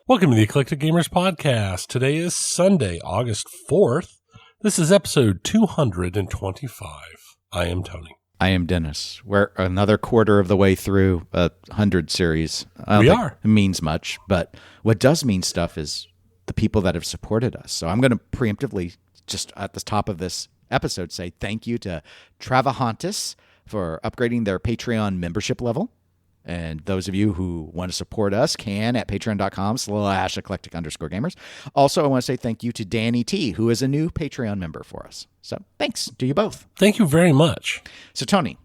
Welcome to the Eclectic Gamers Podcast. Today is Sunday, August 4th. This is episode 225. I am Tony. I am Dennis. We're another quarter of the way through a 100 series. We are. It means much, but what does mean stuff is the people that have supported us. So I'm going to preemptively, just at the top of this episode, say thank you to Travahantis for upgrading their Patreon membership level. And those of you who want to support us can at patreon.com/eclectic_gamers. Also, I want to say thank you to Danny T, who is a new Patreon member for us. So thanks to you both. Thank you very much. So Tony,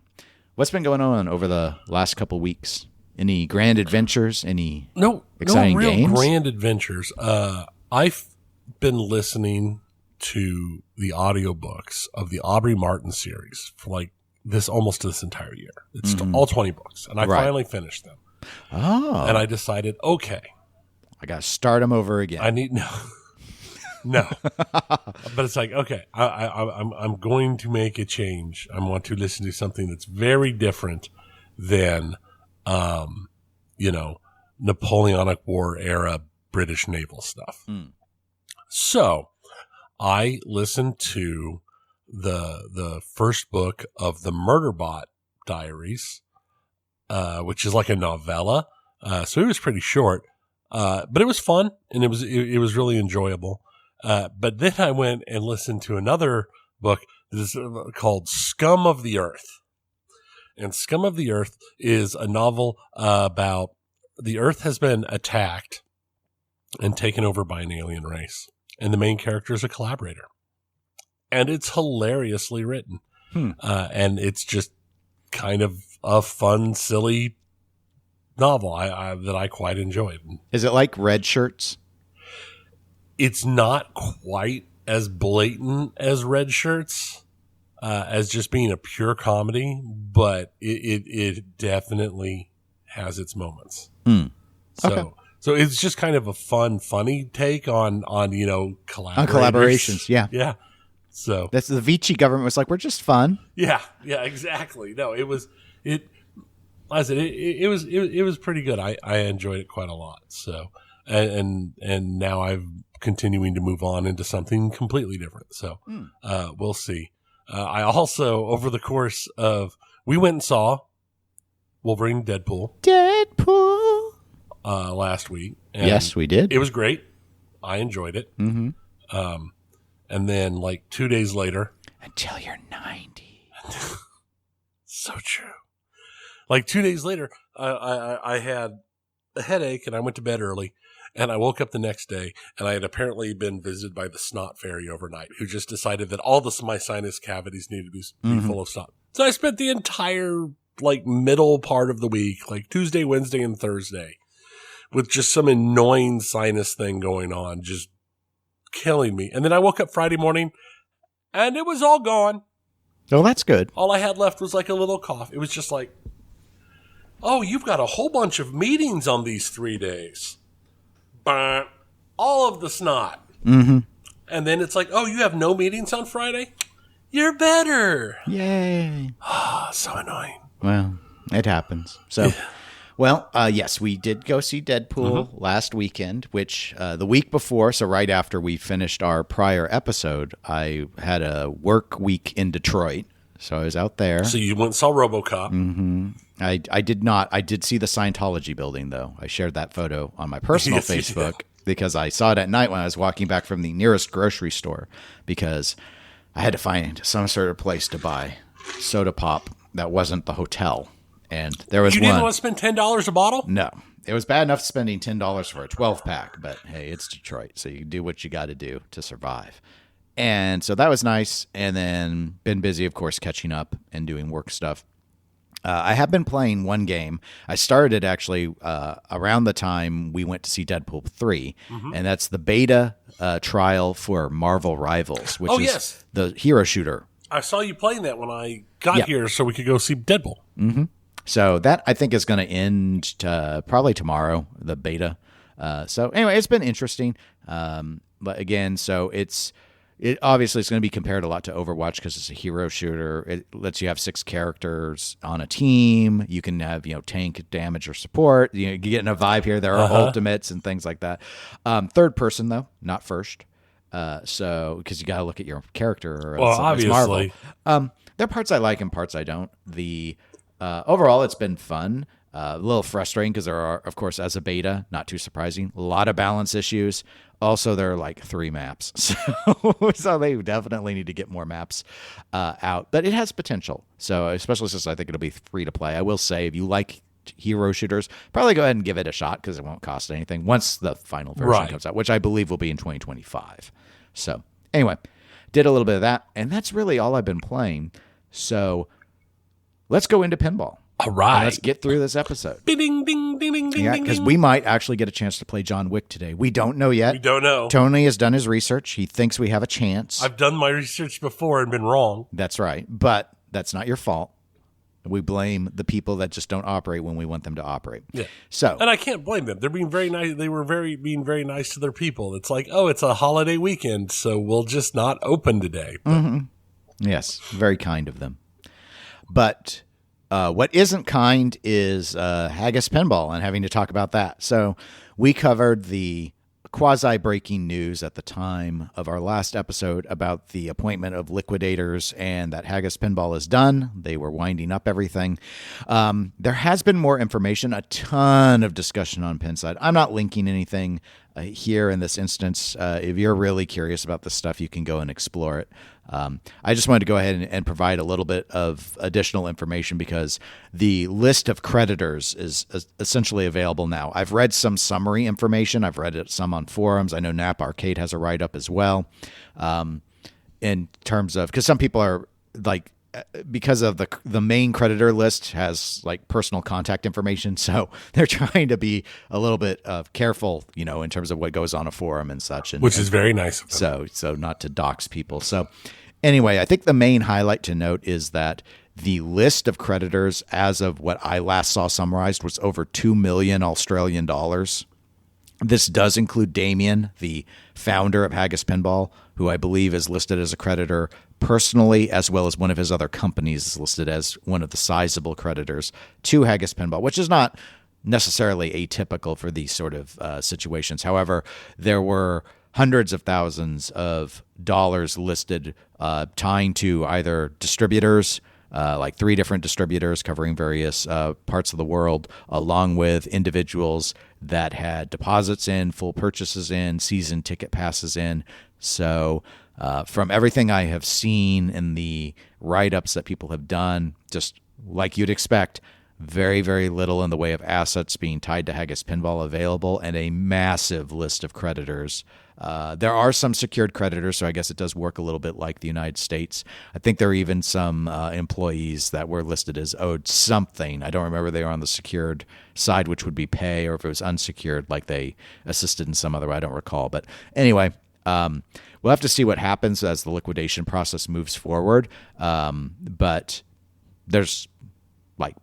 what's been going on over the last couple weeks? Any grand adventures? Any exciting real games? Grand adventures. I've been listening to the audiobooks of the Aubrey Martin series for this entire year. It's all 20 books, and I finally finished them. Oh. And I decided, okay, I got to start them over again. I need no. But it's like, okay, I'm going to make a change. I want to listen to something that's very different than, Napoleonic War era British naval stuff. So I listened to the first book of the Murderbot Diaries, which is like a novella. So it was pretty short, but it was fun and it was really enjoyable. But then I went and listened to another book that is called Scum of the Earth. And Scum of the Earth is a novel about the Earth has been attacked and taken over by an alien race. And the main character is a collaborator. And it's hilariously written. And it's just kind of a fun, silly novel that I quite enjoyed. Is it like Red Shirts? It's not quite as blatant as Red Shirts, as just being a pure comedy, but it definitely has its moments. So it's just kind of a fun, funny take on collaborations. Yeah. So that's the Vichy government was like, we're just fun. Yeah, exactly. No, it was pretty good. I enjoyed it quite a lot. So, and now I'm continuing to move on into something completely different. So, we'll see. I also, over the course of, we went and saw Wolverine Deadpool last week. And yes, we did. It was great. I enjoyed it. And then 2 days later. Until you're 90. So true. 2 days later, I had a headache and I went to bed early. And I woke up the next day and I had apparently been visited by the snot fairy overnight, who just decided that all my sinus cavities needed to be full of snot. So I spent the entire middle part of the week, Tuesday, Wednesday, and Thursday, with just some annoying sinus thing going on, just killing me. And then I woke up Friday morning and it was all gone. Oh, that's good. All I had left was a little cough. It was just oh, you've got a whole bunch of meetings on these 3 days. Bah, all of the snot. And then it's oh, you have no meetings on Friday? You're better. Yay. So annoying. Well, it happens. So well, yes, we did go see Deadpool last weekend, which the week before, so right after we finished our prior episode, I had a work week in Detroit, so I was out there. So you went and saw RoboCop. I did not. I did see the Scientology building, though. I shared that photo on my personal Facebook because I saw it at night when I was walking back from the nearest grocery store because I had to find some sort of place to buy soda pop that wasn't the hotel. And there was one. You didn't want to spend $10 a bottle? No. It was bad enough spending $10 for a 12-pack, but hey, it's Detroit, so you can do what you got to do to survive. And so that was nice, and then been busy, of course, catching up and doing work stuff. I have been playing one game. I started actually around the time we went to see Deadpool 3, and that's the beta trial for Marvel Rivals, which is the hero shooter. I saw you playing that when I got here so we could go see Deadpool. So that, I think, is going to end probably tomorrow, the beta. So anyway, it's been interesting. But again, so it's it obviously is going to be compared a lot to Overwatch because it's a hero shooter. It lets you have 6 characters on a team. You can have, tank, damage, or support. You get in a vibe here. There are ultimates and things like that. Third person, though, not first. So because you got to look at your character. Or well, obviously. There are parts I like and parts I don't. The overall, it's been fun. A little frustrating because there are, of course, as a beta, not too surprising, a lot of balance issues. Also, there are like 3 maps, so they definitely need to get more maps out. But it has potential. So especially since I think it'll be free to play. I will say, if you like hero shooters, probably go ahead and give it a shot because it won't cost anything once the final version comes out, which I believe will be in 2025. So anyway, did a little bit of that, and that's really all I've been playing. So let's go into pinball. All right. And let's get through this episode. Ding, ding, ding, ding, ding, yeah, because we might actually get a chance to play John Wick today. We don't know yet. We don't know. Tony has done his research. He thinks we have a chance. I've done my research before and been wrong. That's right. But that's not your fault. We blame the people that just don't operate when we want them to operate. Yeah. So, and I can't blame them. They're being very nice. They were being very nice to their people. It's like, oh, it's a holiday weekend, so we'll just not open today. Yes, very kind of them. But what isn't kind is Haggis Pinball and having to talk about that. So we covered the quasi-breaking news at the time of our last episode about the appointment of Liquidators and that Haggis Pinball is done. They were winding up everything. There has been more information, a ton of discussion on Pinside. I'm not linking anything here in this instance. If you're really curious about this stuff, you can go and explore it. I just wanted to go ahead and provide a little bit of additional information because the list of creditors is essentially available now. I've read some summary information. I've read it some on forums. I know Nap Arcade has a write-up as well in terms of, because some people are like, because of the main creditor list has like personal contact information. So they're trying to be a little bit careful, in terms of what goes on a forum and such. Which is very nice of them. So not to dox people. So anyway, I think the main highlight to note is that the list of creditors as of what I last saw summarized was over 2 million Australian dollars. This does include Damien, the founder of Haggis Pinball, who I believe is listed as a creditor personally, as well as one of his other companies is listed as one of the sizable creditors to Haggis Pinball, which is not necessarily atypical for these sort of situations. However, there were hundreds of thousands of dollars listed tying to either distributors, like 3 different distributors covering various parts of the world, along with individuals that had deposits in, full purchases in, season ticket passes in. So from everything I have seen in the write-ups that people have done, just like you'd expect, very, very little in the way of assets being tied to Haggis Pinball available, and a massive list of creditors. There are some secured creditors, so I guess it does work a little bit like the United States. I think there are even some employees that were listed as owed something. I don't remember if they were on the secured side, which would be pay, or if it was unsecured, like they assisted in some other way. I don't recall. But anyway, we'll have to see what happens as the liquidation process moves forward. But there's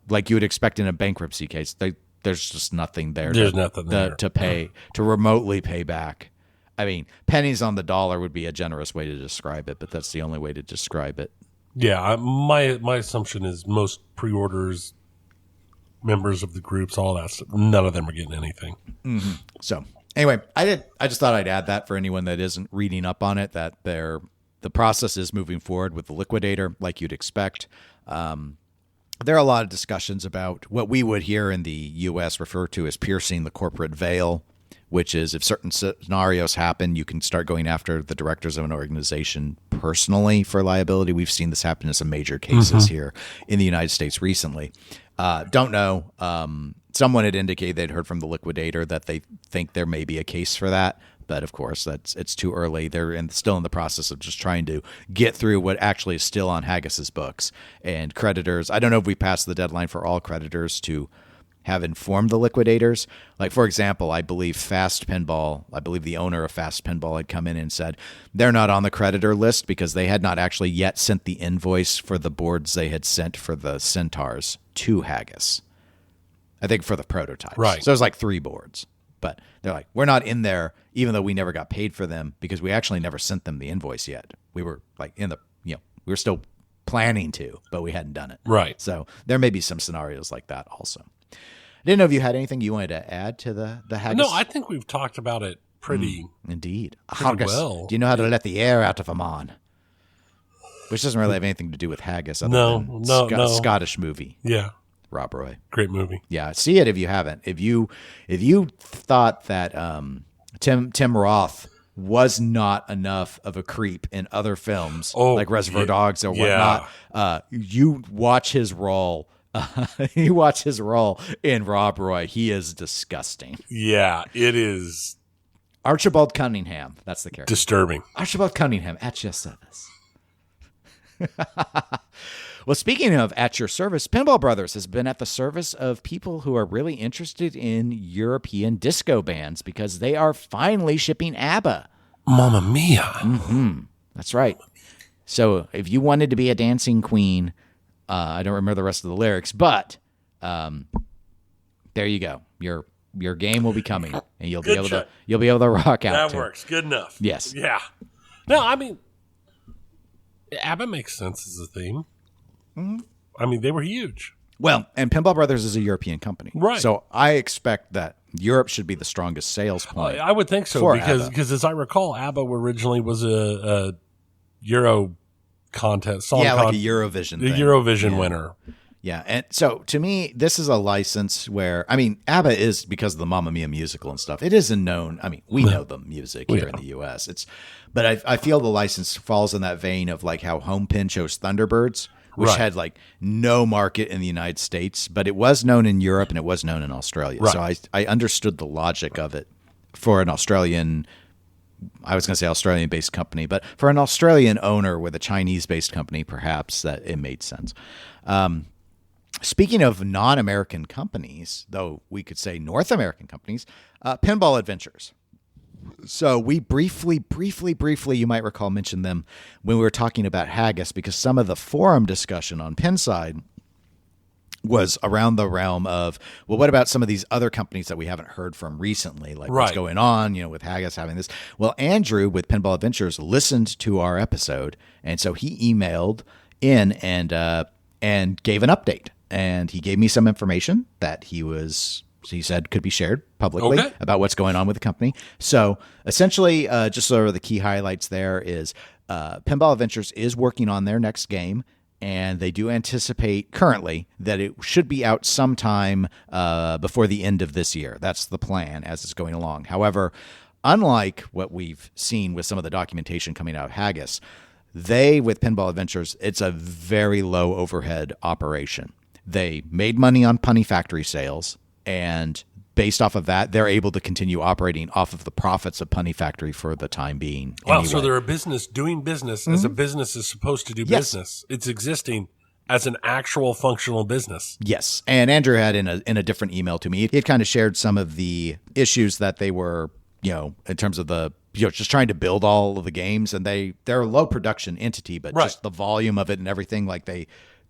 like you would expect in a bankruptcy case, there's just nothing there. There's nothing there to pay, to remotely pay back. I mean, pennies on the dollar would be a generous way to describe it, but that's the only way to describe it. Yeah, my assumption is most pre-orders, members of the groups, all that stuff, none of them are getting anything. Mm-hmm. So anyway, I just thought I'd add that for anyone that isn't reading up on it, that the process is moving forward with the liquidator like you'd expect. There are a lot of discussions about what we would here in the U.S. refer to as piercing the corporate veil, which is if certain scenarios happen, you can start going after the directors of an organization personally for liability. We've seen this happen in some major cases here in the United States recently. Don't know. Someone had indicated they'd heard from the liquidator that they think there may be a case for that. But of course, it's too early. They're still in the process of just trying to get through what actually is still on Haggis's books. And creditors, I don't know if we passed the deadline for all creditors to have informed the liquidators. Like, for example, I believe the owner of Fast Pinball had come in and said they're not on the creditor list because they had not actually yet sent the invoice for the boards they had sent for the Centaurs to Haggis. I think for the prototypes. Right. So it was like 3 boards. But they're like, we're not in there, even though we never got paid for them because we actually never sent them the invoice yet. We were like we were still planning to, but we hadn't done it. Right. So there may be some scenarios like that also. I didn't know if you had anything you wanted to add to the Haggis. No, I think we've talked about it pretty indeed. pretty Haggis. well. Do you know how to let the air out of a man? Which doesn't really have anything to do with Haggis other than Scottish movie. Yeah. Rob Roy. Great movie. Yeah, see it if you haven't. If you thought that Tim Roth was not enough of a creep in other films like Reservoir Dogs or whatnot, you watch his role. You watch his role in Rob Roy. He is disgusting. Yeah, it is. Archibald Cunningham. That's the character. Disturbing. Archibald Cunningham at your service. Well, speaking of at your service, Pinball Brothers has been at the service of people who are really interested in European disco bands because they are finally shipping ABBA. Mamma mia. Mm-hmm. That's right. So if you wanted to be a dancing queen, I don't remember the rest of the lyrics, but there you go. Your game will be coming, and you'll be able to rock out. That too. works. Good enough. Yes. Yeah. No, I mean, ABBA makes sense as a theme. Mm-hmm. I mean, they were huge. Well, and Pinball Brothers is a European company. Right. So I expect that Europe should be the strongest sales point. I would think so because as I recall, ABBA originally was a Euro contest. Like a Eurovision thing. The Eurovision winner. Yeah. And so to me, this is a license where, I mean, ABBA is, because of the Mamma Mia musical and stuff, it is a known, I mean, we know the music here in the U.S. But I feel the license falls in that vein of like how Home Pin chose Thunderbirds, which had like no market in the United States, but it was known in Europe and it was known in Australia. Right. So I understood the logic of it for an Australian, I was going to say Australian-based company, but for an Australian owner with a Chinese-based company, perhaps that it made sense. Speaking of non-American companies, though we could say North American companies, Pinball Adventures. So we briefly, you might recall, mentioned them when we were talking about Haggis, because some of the forum discussion on Pinside was around the realm of, well, what about some of these other companies that we haven't heard from recently? Like what's going on, with Haggis having this. Well, Andrew with Pinball Adventures listened to our episode, and so he emailed in and gave an update. And he gave me some information that he said could be shared publicly about what's going on with the company. So essentially, just sort of the key highlights there is Pinball Adventures is working on their next game, and they do anticipate currently that it should be out sometime before the end of this year. That's the plan as it's going along. However, unlike what we've seen with some of the documentation coming out of Haggis, with Pinball Adventures, it's a very low overhead operation. They made money on Punny Factory sales, and based off of that, they're able to continue operating off of the profits of Punny Factory for the time being. Wow, anyway. So they're a business doing business as a business is supposed to do business. It's existing as an actual functional business. Yes, and Andrew had in a different email to me, he had kind of shared some of the issues that they were, in terms of the just trying to build all of the games, and they're a low production entity, but just the volume of it and everything, like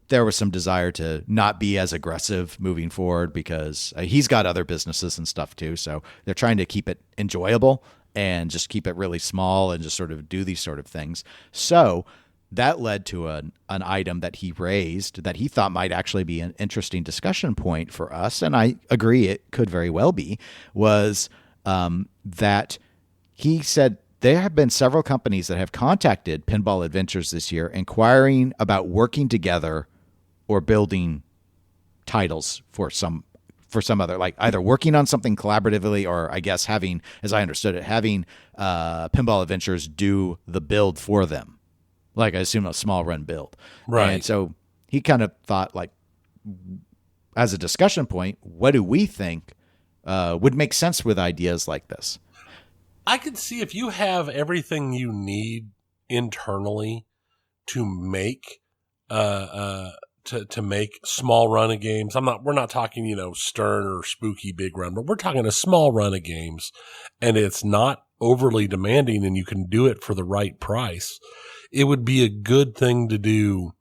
there was some desire to not be as aggressive moving forward because he's got other businesses and stuff too. So they're trying to keep it enjoyable and just keep it really small and just sort of do these sort of things. So that led to an item that he raised that he thought might actually be an interesting discussion point for us. And I agree it could very well be, was that he said there have been several companies that have contacted Pinball Adventures this year inquiring about working together or building titles for some other, like either working on something collaboratively or I guess having, as I understood it, having Pinball Adventures do the build for them. Like I assume a small run build. Right. And so he kind of thought, like, as a discussion point, what do we think would make sense with ideas like this? I could see if you have everything you need internally to make to make small run of games. We're not talking, stern or spooky big run, but we're talking a small run of games, and it's not overly demanding and you can do it for the right price. It would be a good thing to do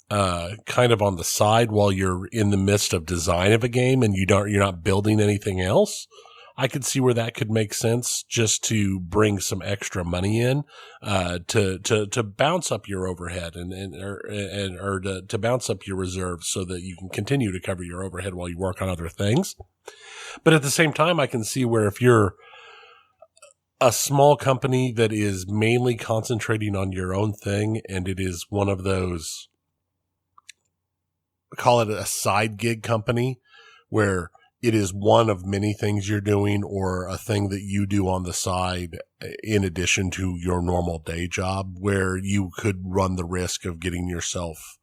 kind of on the side while you're in the midst of design of a game and you're not building anything else. I could see where that could make sense just to bring some extra money in, to bounce up your overhead or to bounce up your reserves so that you can continue to cover your overhead while you work on other things. But at the same time, I can see where if you're a small company that is mainly concentrating on your own thing, and it is one of those, call it a side gig company, where it is one of many things you're doing or a thing that you do on the side in addition to your normal day job, where you could run the risk of getting yourself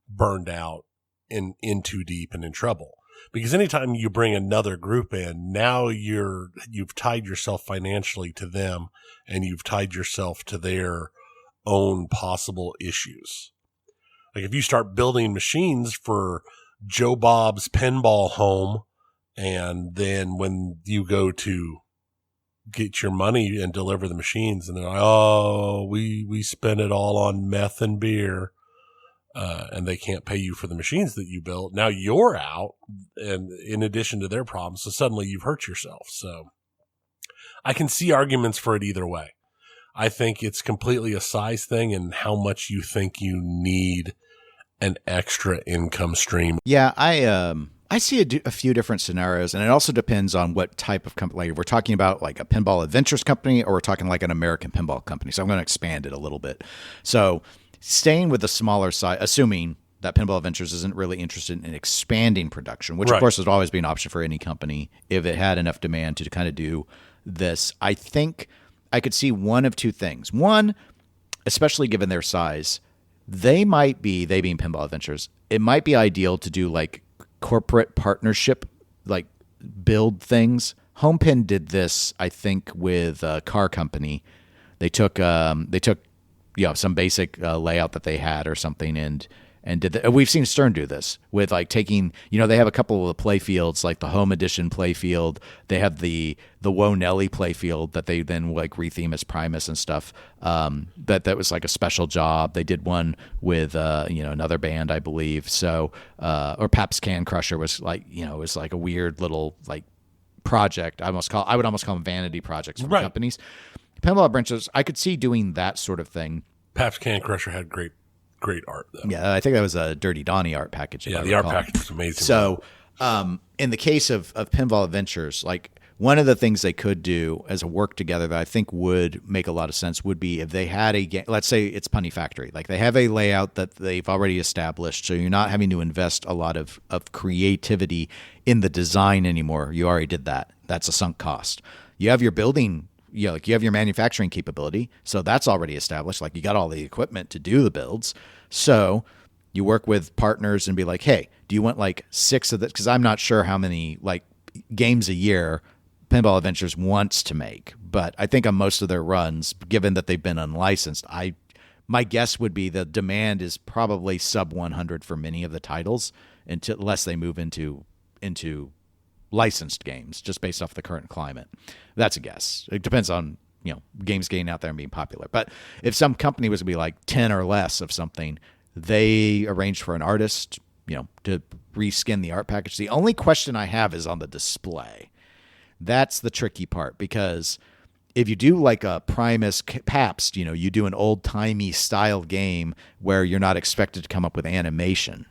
burned out in too deep and in trouble. Because anytime you bring another group in, now you've tied yourself financially to them, and you've tied yourself to their own possible issues. Like if you start building machines for Joe Bob's Pinball Home, and then when you go to get your money and deliver the machines, and they're like, oh, we spent it all on meth and beer, and they can't pay you for the machines that you built. Now you're out, and in addition to their problems, so suddenly you've hurt yourself. So I can see arguments for it either way. I think it's completely a size thing and how much you think you need an extra income stream. Yeah, I see a few different scenarios, and it also depends on what type of company. Like if we're talking about like a Pinball Adventures company, or we're talking like an American pinball company. So I'm going to expand it a little bit. So staying with the smaller size, assuming that Pinball Adventures isn't really interested in expanding production, which Right. of course would always be an option for any company if it had enough demand to kind of do this. I think I could see one of two things. One, especially given their size, they being Pinball Adventures, it might be ideal to do like corporate partnership, like build things. Homepin did this, I think, with a car company. They took some basic layout that they had or something, and did we've seen Stern do this with like taking, they have a couple of the play fields, like the home edition play field. They have the Woe Nelly play field that they then like retheme as Primus and stuff. That was like a special job. They did one with another band, I believe. So or Pabst Can Crusher was like, it was like a weird little like project. I would almost call them vanity projects from companies. Pinball Adventures, I could see doing that sort of thing. Pabst Can Crusher had great art, though. Yeah, I think that was a Dirty Donnie art package. Yeah, the art package was amazing. So, in the case of Pinball Adventures, like one of the things they could do as a work together that I think would make a lot of sense would be if they had a game. Let's say it's Punny Factory. Like they have a layout that they've already established, so you're not having to invest a lot of creativity in the design anymore. You already did that. That's a sunk cost. You have your building. You have your manufacturing capability, so that's already established. Like you got all the equipment to do the builds. So you work with partners and be like, hey, do you want like 6 of this? Because I'm not sure how many like games a year Pinball Adventures wants to make, but I think on most of their runs, given that they've been unlicensed, my guess would be the demand is probably sub 100 for many of the titles, unless they move into licensed games, just based off the current climate. That's a guess. It depends on, games getting out there and being popular. But if some company was to be like 10 or less of something, they arranged for an artist, to reskin the art package. The only question I have is on the display. That's the tricky part, because if you do like a Primus Pabst, you do an old-timey style game where you're not expected to come up with animation,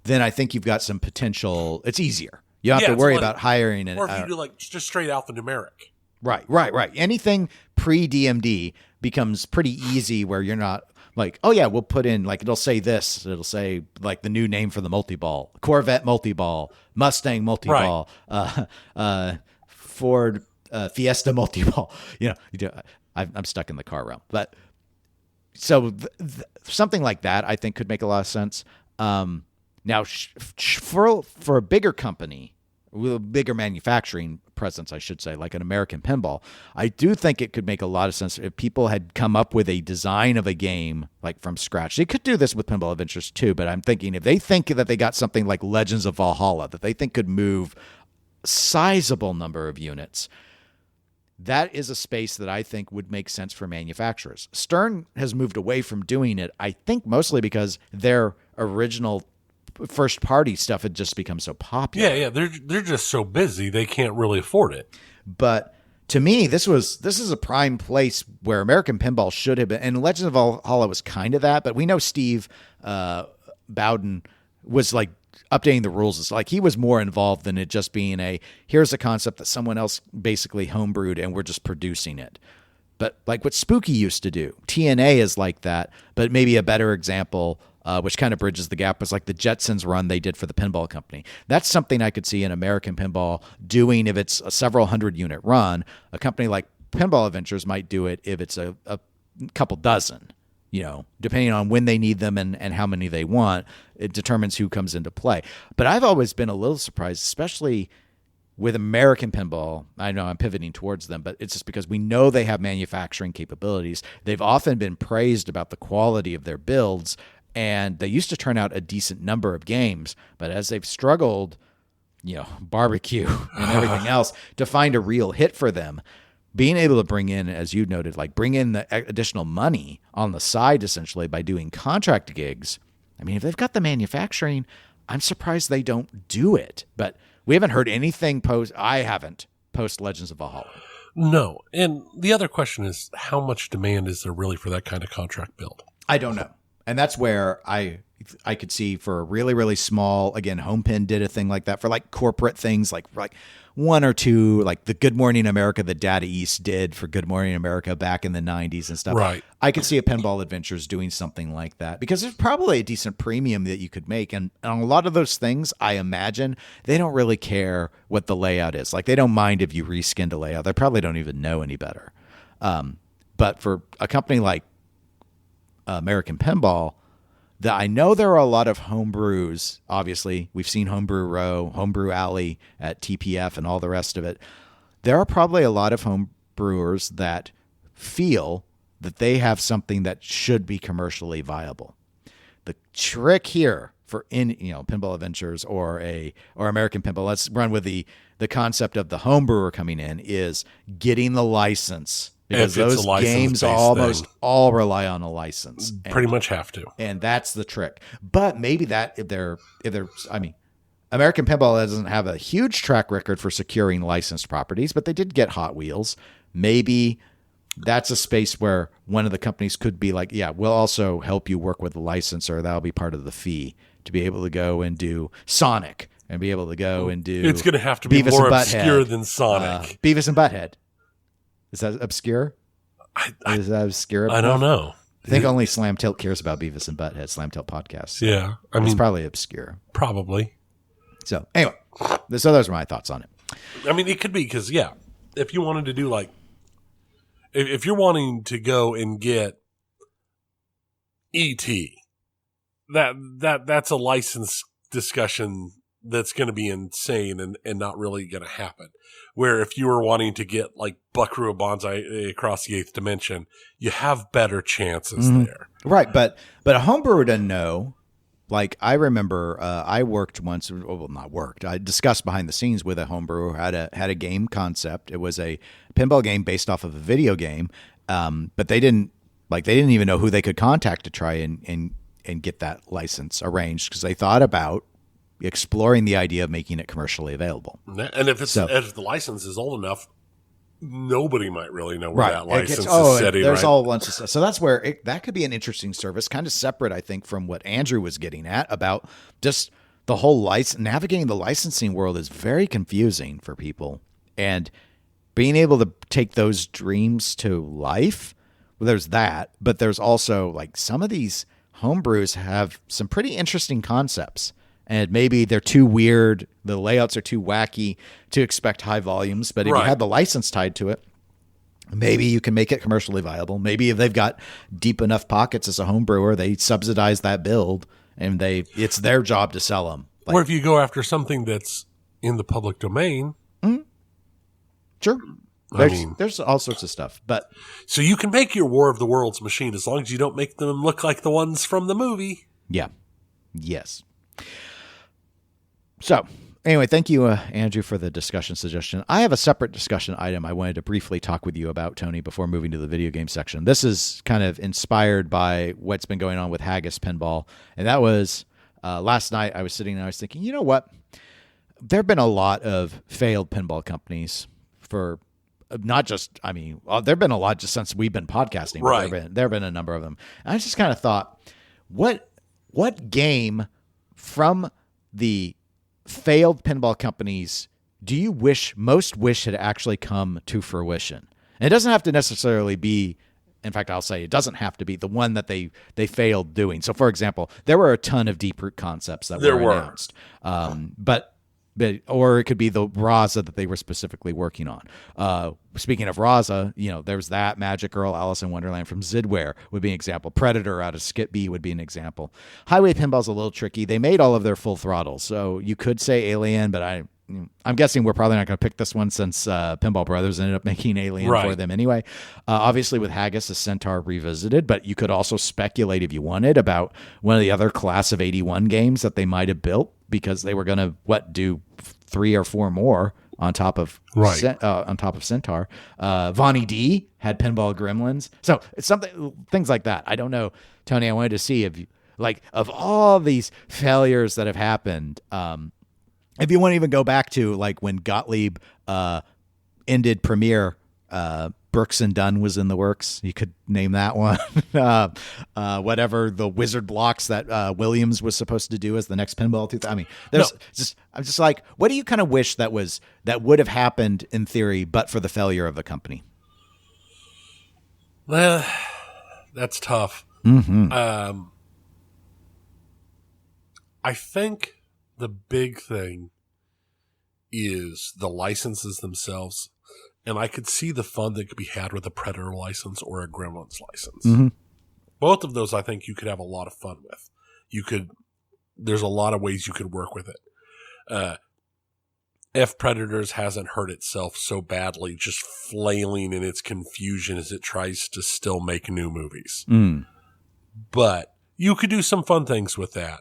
then I think you've got some potential. It's easier. You don't have to worry about hiring or if you do like just straight alphanumeric. Right. Anything pre-DMD becomes pretty easy where you're not like, oh yeah, we'll put in like, it'll say this. It'll say like the new name for the multi-ball, Corvette multi-ball, Mustang multi-ball, Ford Fiesta multi-ball. I'm stuck in the car realm. But so something like that I think could make a lot of sense. Now, for a bigger company, with a bigger manufacturing presence, I should say, like an American Pinball, I do think it could make a lot of sense if people had come up with a design of a game like from scratch. They could do this with Pinball Adventures too, but I'm thinking if they think that they got something like Legends of Valhalla that they think could move a sizable number of units, that is a space that I think would make sense for manufacturers. Stern has moved away from doing it, I think mostly because their original first party stuff had just become so popular. Yeah, they're just so busy they can't really afford it. But to me, this is a prime place where American Pinball should have been. And Legends of Valhalla was kind of that, but we know Steve Bowden was like updating the rules. It's like he was more involved than it just being here's a concept that someone else basically homebrewed and we're just producing it. But like what Spooky used to do, TNA is like that, but maybe a better example, which kind of bridges the gap, was like the Jetsons run they did for the pinball company. That's something I could see an American Pinball doing if it's a several hundred unit run. A company like Pinball Adventures might do it if it's a couple dozen, depending on when they need them and how many they want. It determines who comes into play. But I've always been a little surprised, especially with American Pinball. I know I'm pivoting towards them, but it's just because we know they have manufacturing capabilities. They've often been praised about the quality of their builds, and they used to turn out a decent number of games. But as they've struggled, barbecue and everything else, to find a real hit for them, being able to bring in, as you noted, like bring in the additional money on the side, essentially, by doing contract gigs. I mean, if they've got the manufacturing, I'm surprised they don't do it. But we haven't heard anything I haven't post Legends of Valhalla. No. And the other question is, how much demand is there really for that kind of contract build? I don't know. And that's where I could see for a really, really small, again, Homepin did a thing like that for like corporate things, like one or two, like the Good Morning America that Data East did for Good Morning America back in the 90s and stuff. Right. I could see a Pinball Adventures doing something like that because there's probably a decent premium that you could make. And on a lot of those things, I imagine they don't really care what the layout is. Like they don't mind if you reskinned a layout. They probably don't even know any better. But for a company like American Pinball, that I know there are a lot of homebrews. Obviously, we've seen Homebrew Row, Homebrew Alley at TPF and all the rest of it. There are probably a lot of homebrewers that feel that they have something that should be commercially viable. The trick here for Pinball Adventures or American Pinball, let's run with the concept of the homebrewer coming in, is getting the license. Because those games almost all rely on a license. Pretty much have to. And that's the trick. But maybe that American Pinball doesn't have a huge track record for securing licensed properties, but they did get Hot Wheels. Maybe that's a space where one of the companies could be like, yeah, we'll also help you work with the licensor. That'll be part of the fee to be able to go and do Sonic and be able to go and do It's going to have to be more obscure than Sonic. Beavis and Butthead. Is that obscure? Is that obscure? I don't know. I think only Slam Tilt cares about Beavis and Butthead, Slam Tilt podcast. Yeah. It's probably obscure. Probably. So anyway, so those are my thoughts on it. I mean, it could be because, yeah, if you wanted to do like, if you're wanting to go and get E.T., that's a license discussion that's going to be insane and not really going to happen. Where if you were wanting to get like Buckaroo Banzai across the eighth dimension, you have better chances there. Right. But a homebrewer doesn't know. Like I remember I worked once, I discussed behind the scenes with a homebrewer who had a game concept. It was a pinball game based off of a video game. But they didn't even know who they could contact to try and get that license arranged because they thought about exploring the idea of making it commercially available. And if the license is old enough, nobody might really know where that license is sitting. There's all bunch of stuff. So that's where that could be an interesting service, kind of separate, I think, from what Andrew was getting at about just the whole navigating the licensing world is very confusing for people. And being able to take those dreams to life, well, there's that, but there's also like some of these homebrews have some pretty interesting concepts. And maybe they're too weird. The layouts are too wacky to expect high volumes. But if you have the license tied to it, maybe you can make it commercially viable. Maybe if they've got deep enough pockets as a home brewer, they subsidize that build and it's their job to sell them. Or if you go after something that's in the public domain. Mm-hmm. Sure. There's all sorts of stuff. But so you can make your War of the Worlds machine as long as you don't make them look like the ones from the movie. Yeah. Yes. So, anyway, thank you, Andrew, for the discussion suggestion. I have a separate discussion item I wanted to briefly talk with you about, Tony, before moving to the video game section. This is kind of inspired by what's been going on with Haggis Pinball. And that was last night I was sitting there, I was thinking, you know what? There have been a lot of failed pinball companies for not just, I mean, there've been a lot just since we've been podcasting. Right. There've been a number of them. And I just kind of thought, what game from the failed pinball companies do you wish had actually come to fruition? And it doesn't have to necessarily be, in fact, I'll say it doesn't have to be the one that they failed doing. So, for example, there were a ton of Deep Root concepts that were announced. But or it could be the Raza that they were specifically working on. Speaking of Raza, there's that Magic Girl, Alice in Wonderland from Zidware would be an example. Predator out of Skip B would be an example. Highway Pinball's a little tricky. They made all of their full throttle, so you could say Alien, but I'm guessing we're probably not going to pick this one since Pinball Brothers ended up making Alien for them anyway. Obviously, with Haggis, a Centaur revisited, but you could also speculate if you wanted about one of the other class of 81 games that they might have built because they were going to do 3 or 4 more on top of Centaur. Vonnie D had Pinball Gremlins, so it's things like that. I don't know, Tony. I wanted to see if of all these failures that have happened. If you want to even go back to when Gottlieb ended Premiere, Brooks and Dunn was in the works. You could name that one. Whatever the Wizard blocks that Williams was supposed to do as the next Pinball 2000. I mean, I'm just like, what do you kind of wish that would have happened in theory, but for the failure of the company? Well, that's tough. Mm-hmm. I think the big thing is the licenses themselves. And I could see the fun that could be had with a Predator license or a Gremlins license. Mm-hmm. Both of those, I think you could have a lot of fun with. There's a lot of ways you could work with it. If Predators hasn't hurt itself so badly, just flailing in its confusion as it tries to still make new movies. Mm. But you could do some fun things with that.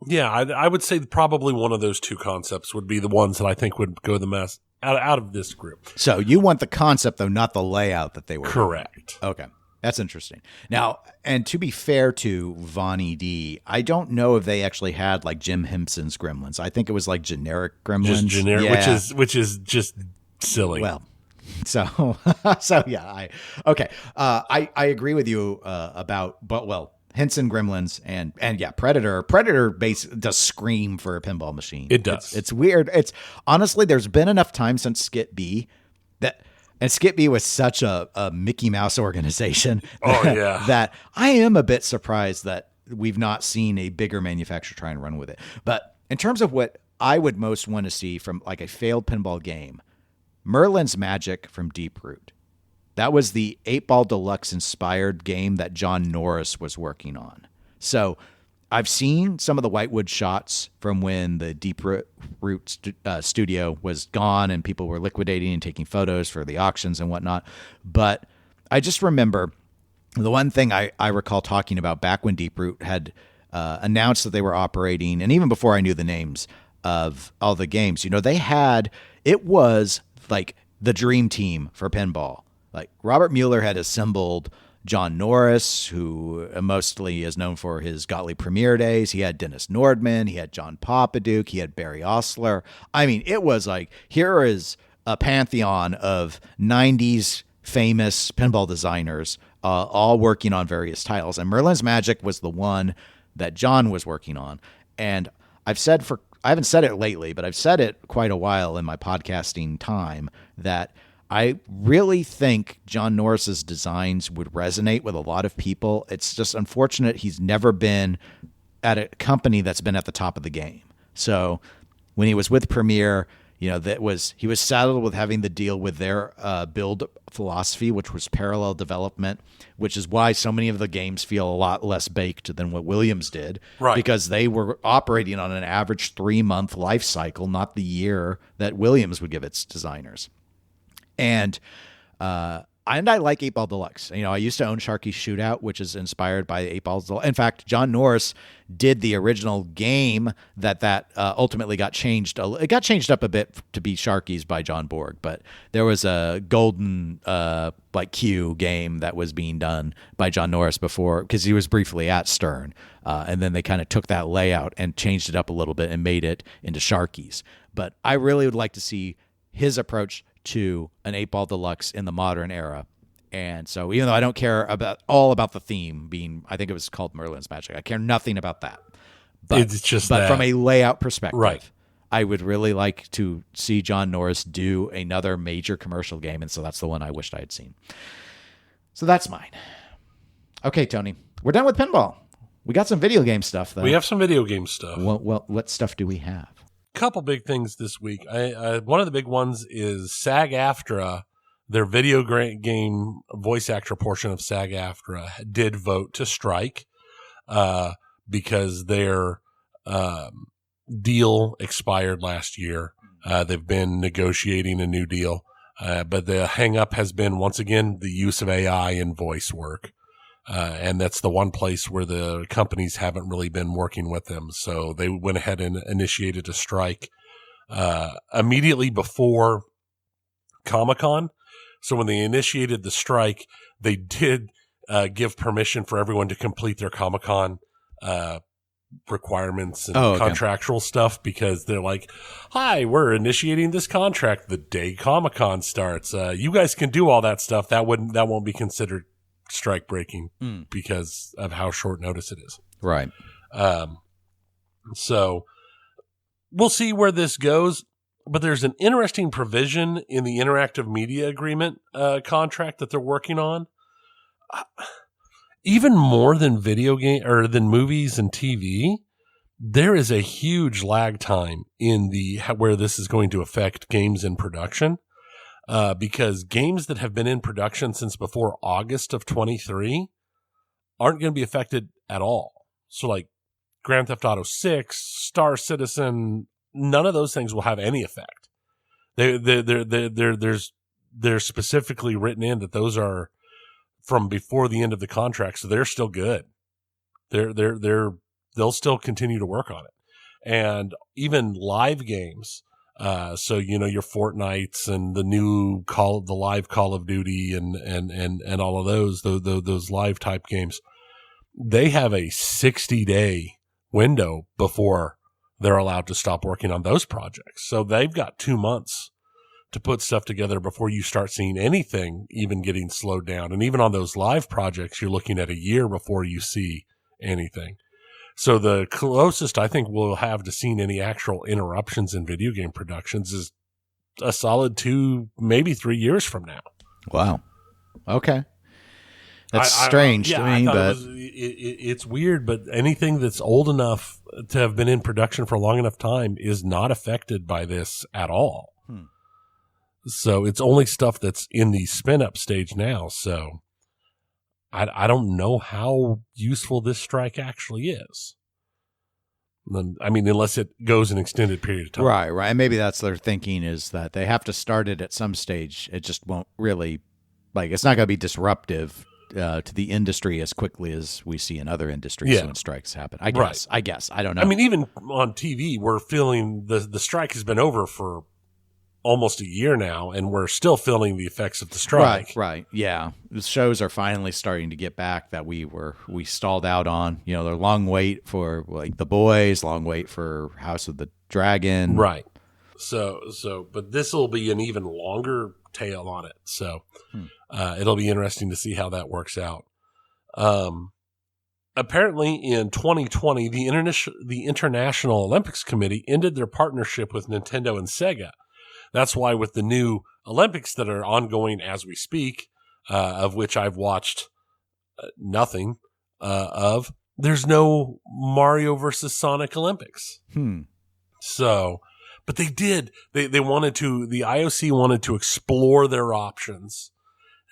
Yeah, I would say probably one of those two concepts would be the ones that I think would go the best out of this group. So you want the concept, though, not the layout that they were correct. Doing. Okay, that's interesting. Now, and to be fair to Vonnie D, I don't know if they actually had Jim Henson's Gremlins. I think it was generic Gremlins, just generic, yeah. which is just silly. Well, so yeah, I agree with you about Henson Gremlins and yeah, Predator does scream for a pinball machine. It does. It's weird. It's honestly, there's been enough time since Skip B and Skip B was such a Mickey Mouse organization. That I am a bit surprised that we've not seen a bigger manufacturer try and run with it. But in terms of what I would most want to see from a failed pinball game, Merlin's Magic from Deep Root. That was the 8-Ball Deluxe inspired game that John Norris was working on. So I've seen some of the Whitewood shots from when the Deep Root studio was gone and people were liquidating and taking photos for the auctions and whatnot. But I just remember the one thing I recall talking about back when Deep Root had announced that they were operating, and even before I knew the names of all the games, it was the dream team for pinball. Robert Mueller had assembled John Norris, who mostly is known for his Gottlieb Premiere days. He had Dennis Nordman. He had John Popaduke. He had Barry Osler. I mean, it was here is a pantheon of 90s famous pinball designers all working on various titles. And Merlin's Magic was the one that John was working on. And I haven't said it lately, but I've said it quite a while in my podcasting time that I really think John Norris's designs would resonate with a lot of people. It's just unfortunate he's never been at a company that's been at the top of the game. So when he was with Premiere, he was saddled with having to deal with their build philosophy, which was parallel development, which is why so many of the games feel a lot less baked than what Williams did, right? Because they were operating on an average 3-month life cycle, not the year that Williams would give its designers. And I like 8-Ball Deluxe. I used to own Sharky's Shootout, which is inspired by 8-Ball Deluxe. In fact, John Norris did the original game that ultimately got changed. It got changed up a bit to be Sharky's by John Borg, but there was a golden Q game that was being done by John Norris before, because he was briefly at Stern. And then they kind of took that layout and changed it up a little bit and made it into Sharky's. But I really would like to see his approach to an 8-Ball Deluxe in the modern era. And so even though I don't care about the theme being, I think it was called Merlin's Magic, I care nothing about that. But, it's just but from a layout perspective, right. I would really like to see John Norris do another major commercial game. And so that's the one I wished I had seen. So that's mine. Okay, Tony, we're done with pinball. We got some video game stuff, though. We have some video game stuff. Well, what stuff do we have? Couple big things this week. One of the big ones is SAG-AFTRA. Their video game voice actor portion of SAG-AFTRA did vote to strike because their deal expired last year. They've been negotiating a new deal, but the hang-up has been, once again, the use of AI in voice work. And that's the one place where the companies haven't really been working with them. So they went ahead and initiated a strike immediately before Comic-Con. So when they initiated the strike, they did give permission for everyone to complete their Comic-Con requirements and contractual stuff, because they're like, hi, we're initiating this contract the day Comic-Con starts. You guys can do all that stuff. That won't be considered strike breaking because of how short notice it is. Right. So we'll see where this goes. But there's an interesting provision in the interactive media agreement contract that they're working on. Even more than video game or than movies and TV, there is a huge lag time in where this is going to affect games in production. Because games that have been in production since before August of 23 aren't going to be affected at all. So like Grand Theft Auto 6, Star Citizen, none of those things will have any effect. They're specifically written in that those are from before the end of the contract, so they're still good. They'll still continue to work on it, and even live games. So your Fortnites and the new the live Call of Duty and all of those live type games, they have a 60-day window before they're allowed to stop working on those projects. So they've got 2 months to put stuff together before you start seeing anything even getting slowed down. And even on those live projects, you're looking at a year before you see anything. So the closest I think we'll have to seeing any actual interruptions in video game productions is a solid 2, maybe 3 years from now. Wow. Okay. That's strange to me, but it's weird. But anything that's old enough to have been in production for a long enough time is not affected by this at all. So it's only stuff that's in the spin-up stage now. So I don't know how useful this strike actually is. I mean, unless it goes an extended period of time. Right. And maybe that's their thinking, is that they have to start it at some stage. It just won't really, it's not going to be disruptive to the industry as quickly as we see in other industries when strikes happen. I guess. I don't know. I mean, even on TV, we're feeling the strike has been over for almost a year now, and we're still feeling the effects of the strike. Right. Yeah. The shows are finally starting to get back that we stalled out on. Their long wait for like The Boys, long wait for House of the Dragon. Right. So, but this will be an even longer tail on it. So, it'll be interesting to see how that works out. Apparently in 2020, the International Olympics Committee ended their partnership with Nintendo and Sega. That's why with the new Olympics that are ongoing as we speak, of which I've watched nothing of, there's no Mario versus Sonic Olympics. So, but they did. They wanted to. The IOC wanted to explore their options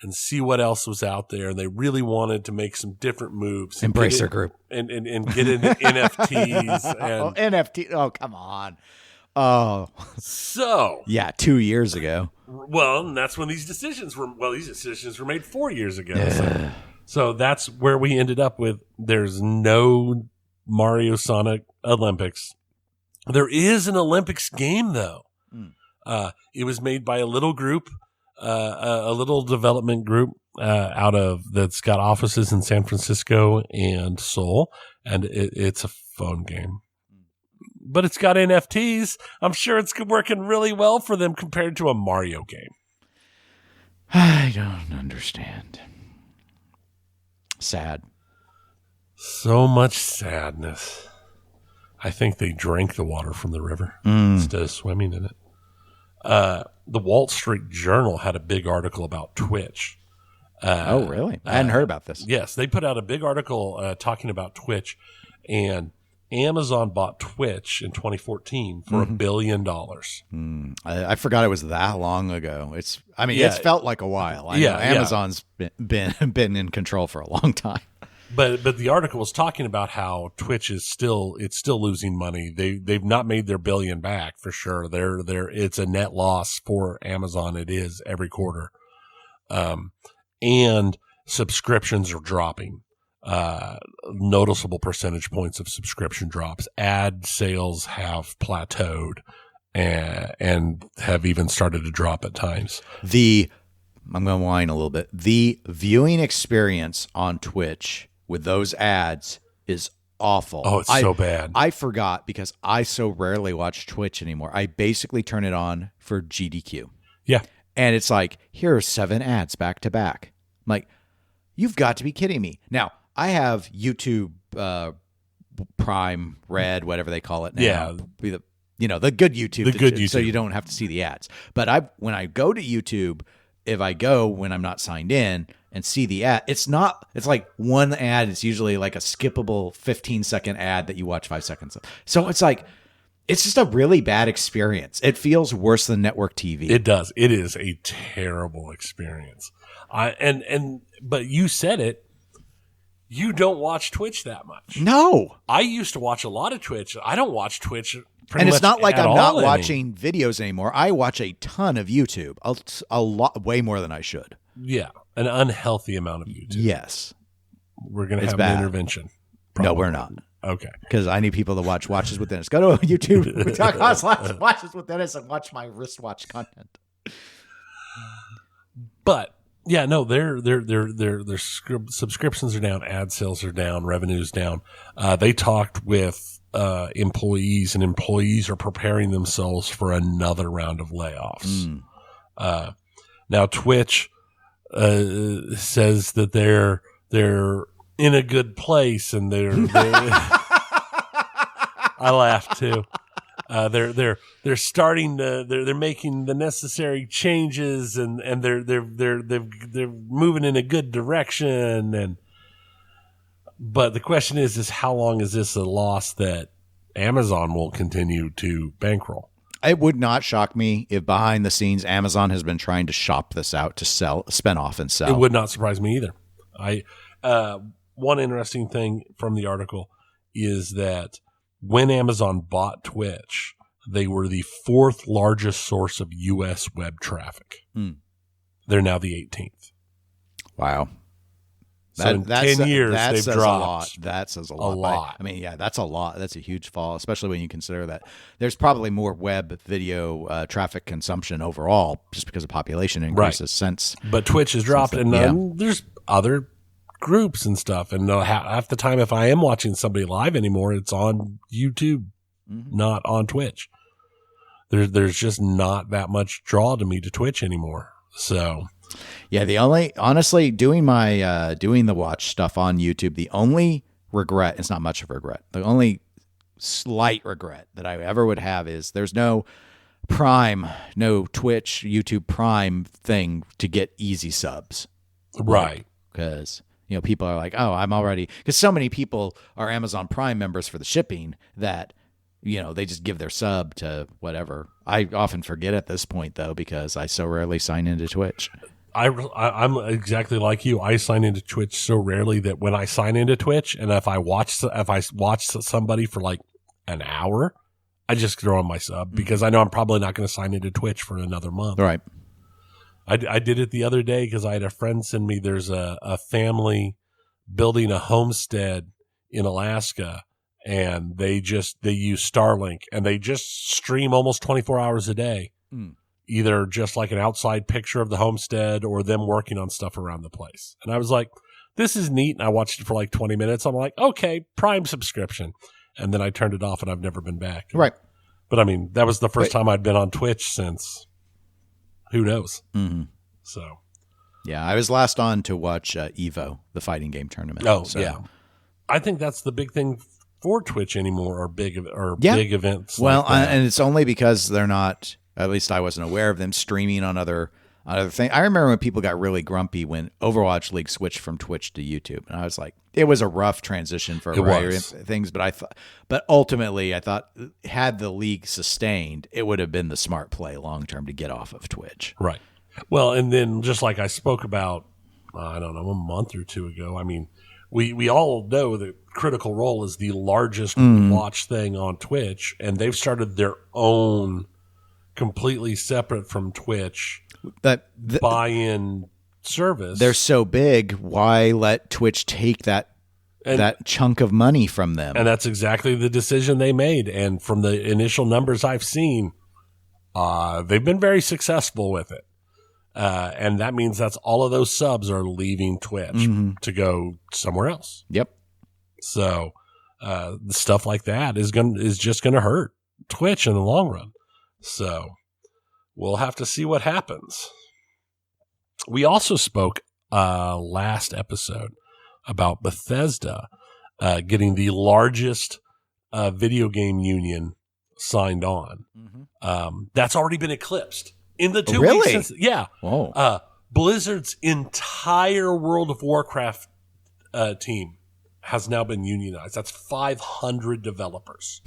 and see what else was out there, and they really wanted to make some different moves. Embrace their group and get into NFTs. And NFT. Oh, come on. Oh, so yeah, 2 years ago. Well, and that's when these decisions were made 4 years ago. So that's where we ended up with. There's no Mario Sonic Olympics. There is an Olympics game though. It was made by a little group, a little development group that's got offices in San Francisco and Seoul, and it's a phone game. but it's got NFTs. I'm sure it's working really well for them compared to a Mario game. I don't understand. Sad. So much sadness. I think they drank the water from the river instead of swimming in it. The Wall Street Journal had a big article about Twitch. Oh, really? I hadn't heard about this. Yes, they put out a big article talking about Twitch, and Amazon bought Twitch in 2014 for $1 billion. I forgot it was that long ago. It's felt like a while. I know Amazon's been in control for a long time. But the article was talking about how Twitch is still losing money. They've not made their $1 billion back for sure. It's a net loss for Amazon. It is every quarter. And subscriptions are dropping. Noticeable percentage points of subscription drops. Ad sales have plateaued and have even started to drop at times. I'm going to whine a little bit. The viewing experience on Twitch with those ads is awful. Oh, it's so bad. I forgot because I so rarely watch Twitch anymore. I basically turn it on for GDQ. Yeah. And it's like, here are 7 ads back to back. I'm like, you've got to be kidding me. Now, I have YouTube Prime, Red, whatever they call it now. Yeah. The good YouTube. The good YouTube. So you don't have to see the ads. But when I go to YouTube, if I go when I'm not signed in and see the ad, it's like one ad. It's usually like a skippable 15-second ad that you watch 5 seconds of. So it's like, it's just a really bad experience. It feels worse than network TV. It does. It is a terrible experience. But you said it. You don't watch Twitch that much. No. I used to watch a lot of Twitch. I don't watch Twitch and it's not like I'm not watching videos anymore. I watch a ton of YouTube, a lot, way more than I should. Yeah, an unhealthy amount of YouTube. Yes. We're going to have an intervention. Probably. No, we're not. Okay. Because I need people to watch Watches Within Us. Go to YouTube. We talk about Watches Within Us and watch my wristwatch content. But yeah, no, their subscriptions are down, ad sales are down, revenue's down. They talked with employees, and employees are preparing themselves for another round of layoffs. Now, Twitch says that they're in a good place, and they're I laughed too. They're starting to they're making the necessary changes, and they're moving in a good direction. But the question is how long is this a loss that Amazon will continue to bankroll? It would not shock me if behind the scenes Amazon has been trying to shop this out to spin off and sell. It would not surprise me either. One interesting thing from the article is that when Amazon bought Twitch, they were the 4th largest source of U.S. web traffic. They're now the 18th. Wow. So in 10 years, they've dropped. A lot. That says a lot. A lot. I mean, yeah, that's a lot. That's a huge fall, especially when you consider that there's probably more web video traffic consumption overall just because of population increases since. But Twitch has dropped, and there's other groups and stuff. And half the time, if I am watching somebody live anymore, it's on YouTube, not on Twitch. There's just not that much draw to me to Twitch anymore. So. Yeah, honestly, doing the watch stuff on YouTube, the only regret, it's not much of a regret, the only slight regret that I ever would have is there's no Prime, no Twitch, YouTube Prime thing to get easy subs. Right. Because, people are like, oh, because so many people are Amazon Prime members for the shipping that, they just give their sub to whatever. I often forget at this point, though, because I so rarely sign into Twitch. I'm exactly like you. I sign into Twitch so rarely that when I sign into Twitch, and if I watch somebody for like an hour, I just throw on my sub because I know I'm probably not going to sign into Twitch for another month. Right. I did it the other day because I had a friend send me. There's a family building a homestead in Alaska, and they use Starlink, and they just stream almost 24 hours a day. Either just like an outside picture of the homestead or them working on stuff around the place. And I was like, this is neat. And I watched it for like 20 minutes. I'm like, okay, Prime subscription. and then I turned it off, and I've never been back. Right. But I mean, that was the first time I'd been on Twitch since who knows. Mm-hmm. So, yeah, I was last on to watch Evo, the fighting game tournament. Oh, yeah. I think that's the big thing for Twitch anymore, or big events. Well, like that. And it's only because they're not. At least I wasn't aware of them streaming on other things. I remember when people got really grumpy when Overwatch League switched from Twitch to YouTube, and I was like, it was a rough transition for a variety of things. But ultimately, I thought had the league sustained, it would have been the smart play long term to get off of Twitch. Right. Well, and then just like I spoke about, I don't know, a month or two ago. I mean, we all know that Critical Role is the largest watch thing on Twitch, and they've started their own completely separate from Twitch buy-in service. They're so big, why let Twitch take that chunk of money from them? And that's exactly the decision they made. And from the initial numbers I've seen, they've been very successful with it. And that means that's all of those subs are leaving Twitch to go somewhere else. Yep. So stuff like that is just going to hurt Twitch in the long run. So we'll have to see what happens. We also spoke last episode about Bethesda getting the largest video game union signed on. That's already been eclipsed in the 2 weeks since. Yeah. Whoa. Blizzard's entire World of Warcraft team has now been unionized. That's 500 developers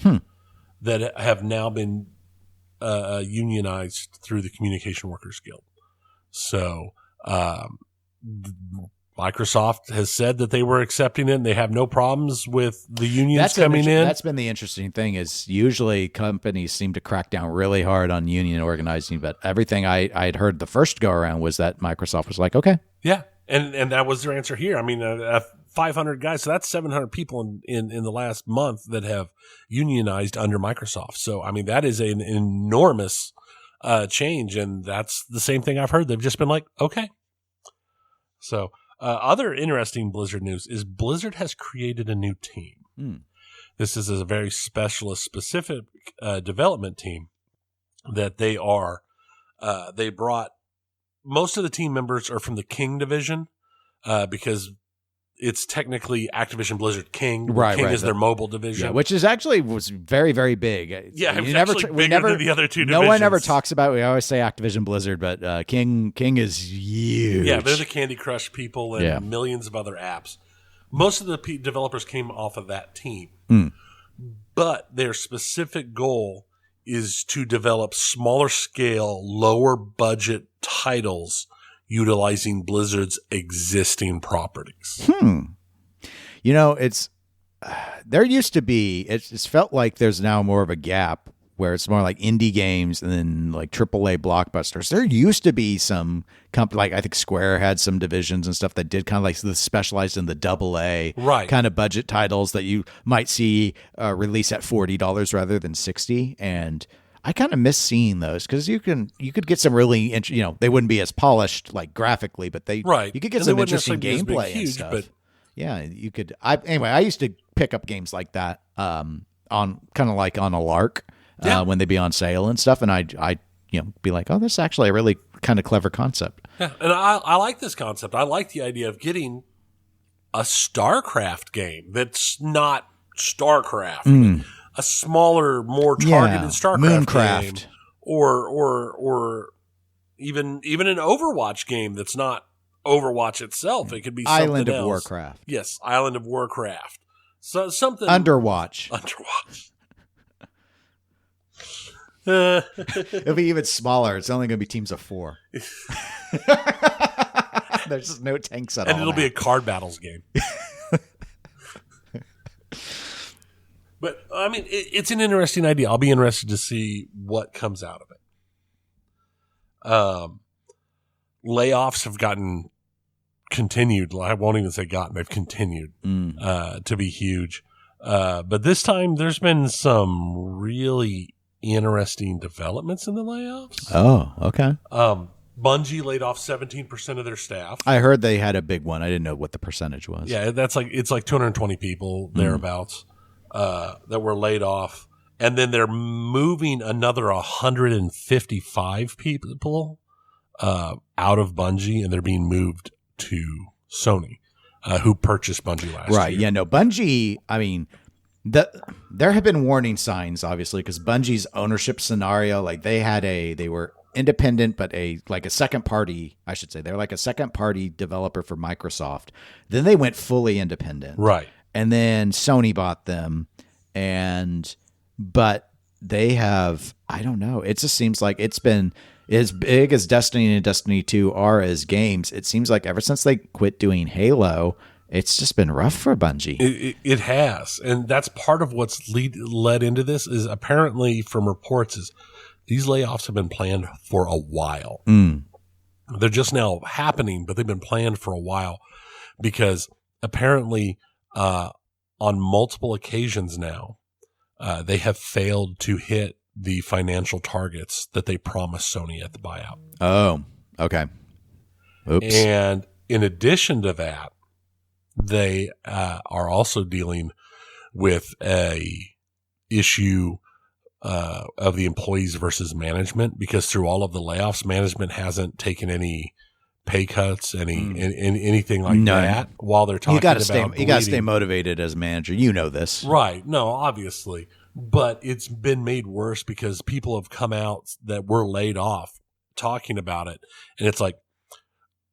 that have now been unionized through the Communication Workers Guild. So Microsoft has said that they were accepting it and they have no problems with the unions coming in. That's been the interesting thing is usually companies seem to crack down really hard on union organizing, but everything I'd heard the first go around was that Microsoft was like, okay. Yeah, and that was their answer here. I mean, 500 guys, so that's 700 people in the last month that have unionized under Microsoft. So, I mean, that is an enormous change, and that's the same thing I've heard. They've just been like, okay. So, other interesting Blizzard news is Blizzard has created a new team. This is a very specialist, specific development team that they are. They brought most of the team members are from the King division because it's technically Activision Blizzard King. King is their mobile division, which is actually was very, very big. Yeah, we never than the other two divisions. No one ever talks about. We always say Activision Blizzard, but King is huge. Yeah, they're the Candy Crush people and millions of other apps. Most of the developers came off of that team, but their specific goal is to develop smaller scale, lower budget titles utilizing Blizzard's existing properties. You know, it's there used to be. It's felt like there's now more of a gap where it's more like indie games and then like AAA blockbusters. There used to be some company, like I think Square had some divisions and stuff that did kind of like specialized in the AA kind of budget titles that you might see release at $40 rather than $60. And I kind of miss seeing those because you could get some really they wouldn't be as polished like graphically, but you could get some interesting gameplay and stuff. But yeah, you could. I used to pick up games like that on kind of like on a lark when they'd be on sale and stuff, and I be like, oh, this is actually a really kind of clever concept. Yeah, and I like this concept. I like the idea of getting a StarCraft game that's not StarCraft. A smaller, more targeted StarCraft game, or even an Overwatch game that's not Overwatch itself. It could be something Island of else. Warcraft. Yes, Island of Warcraft. So something Underwatch. It'll be even smaller. It's only going to be teams of 4. There's just no tanks at all. And it'll be a card battles game. But, I mean, it's an interesting idea. I'll be interested to see what comes out of it. Layoffs have gotten continued. I won't even say gotten. They've continued to be huge. But this time, there's been some really interesting developments in the layoffs. Oh, okay. Bungie laid off 17% of their staff. I heard they had a big one. I didn't know what the percentage was. Yeah, it's like 220 people thereabouts. that were laid off. And then they're moving another 155 people out of Bungie, and they're being moved to Sony, who purchased Bungie last year. Right. Yeah, no, Bungie, I mean, there have been warning signs, obviously, because Bungie's ownership scenario, like they were independent, but a second party, I should say. They're like a second party developer for Microsoft. Then they went fully independent. Right. And then Sony bought them. But they have, I don't know. It just seems like it's been as big as Destiny and Destiny 2 are as games. It seems like ever since they quit doing Halo, it's just been rough for Bungie. It has. And that's part of what's led into this is apparently from reports is these layoffs have been planned for a while. They're just now happening, but they've been planned for a while because apparently on multiple occasions now, they have failed to hit the financial targets that they promised Sony at the buyout. Oh, okay. Oops. And in addition to that, they are also dealing with a issue of the employees versus management, because through all of the layoffs, management hasn't taken any pay cuts, anything like that while they're talking about you got to stay motivated as a manager. You know this. Right. No, obviously. But it's been made worse because people have come out that were laid off talking about it. And it's like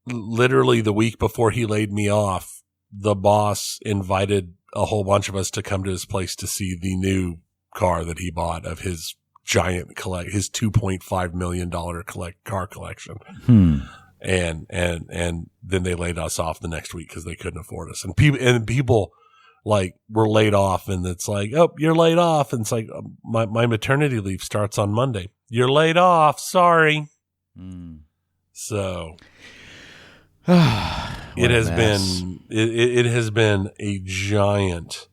literally the week before he laid me off, the boss invited a whole bunch of us to come to his place to see the new car that he bought of his giant his $2.5 million car collection. And then they laid us off the next week because they couldn't afford us. And people like were laid off, and it's like, oh, you're laid off. And it's like, my maternity leave starts on Monday. You're laid off. Sorry. So it has been a giant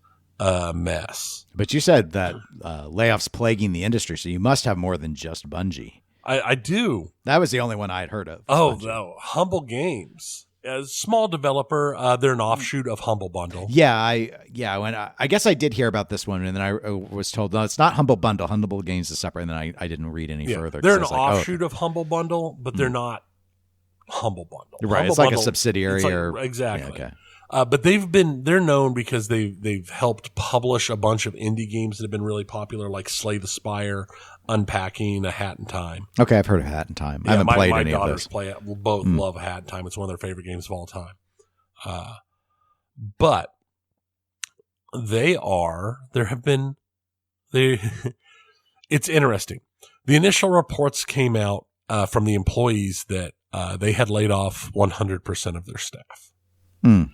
mess. But you said that layoffs plaguing the industry, so you must have more than just Bungie. I do. That was the only one I had heard of. Oh, no. Humble Games. A small developer. They're an offshoot of Humble Bundle. Yeah, I guess I did hear about this one, and then I was told, no, it's not Humble Bundle. Humble Games is separate, and then I didn't read any further. They're an offshoot of Humble Bundle, but they're not Humble Bundle. Right, Humble it's like Bundle, a subsidiary exactly. Yeah, okay. But they're known because they've helped publish a bunch of indie games that have been really popular, like Slay the Spire, Unpacking, A Hat in Time. Okay, I've heard of Hat in Time. I haven't played any of those. My daughters both love A Hat in Time. It's one of their favorite games of all time. But it's interesting. The initial reports came out from the employees that they had laid off 100% of their staff.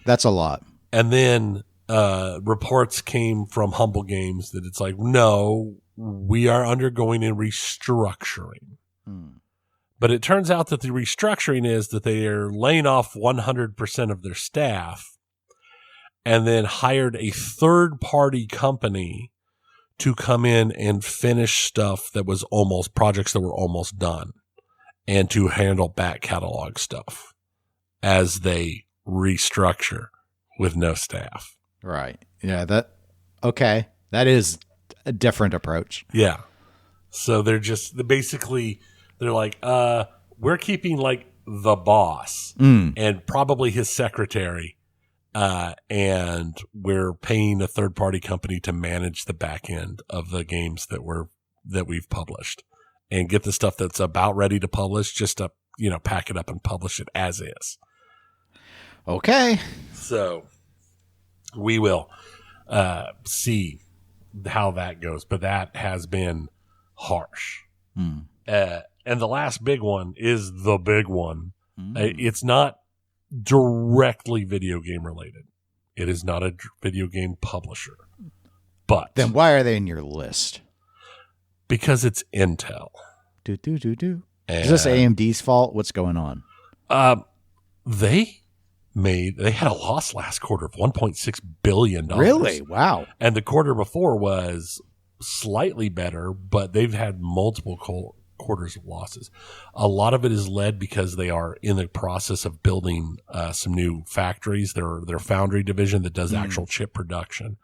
That's a lot. And then reports came from Humble Games that it's like, no, we are undergoing a restructuring. But it turns out that the restructuring is that they are laying off 100% of their staff and then hired a third-party company to come in and finish stuff that was projects that were almost done, and to handle back catalog stuff as they restructure with no staff. Right. Yeah, that is a different approach. Yeah. So they're like, we're keeping like the boss and probably his secretary, and we're paying a third party company to manage the back end of the games that we've published, and get the stuff that's about ready to publish, just to, pack it up and publish it as is. Okay. So we will see how that goes, but that has been harsh. And the last big one is the big one. It's not directly video game related. It is not a video game publisher. But then why are they in your list? Because it's Intel. Is this AMD's fault? What's going on? They had a loss last quarter of $1.6 billion. Really? Wow. And the quarter before was slightly better, but they've had multiple quarters of losses. A lot of it is led because they are in the process of building some new factories. Their foundry division that does actual chip production.